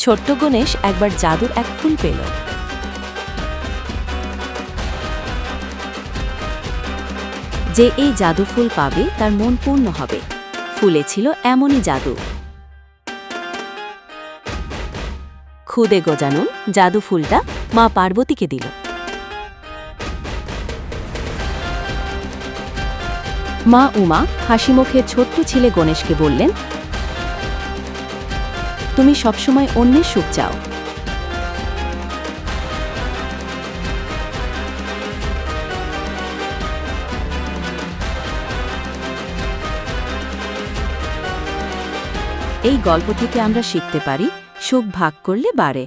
ছোট্ট গণেশ একবার জাদুর এক ফুল পেল। যে এই জাদু ফুল পাবে তার মন পূর্ণ হবে। ফুলে ছিল এমনই জাদু। খুদে গজানুন জাদু ফুলটা মা পার্বতীকে দিল। মা উমা হাসিমুখে ছোট্ট ছেলে গণেশকে বললেন, তুমি সবসময় অন্যের সুখ চাও। এই গল্প থেকে আমরা শিখতে পারি, সুখ ভাগ করলে বাড়ে।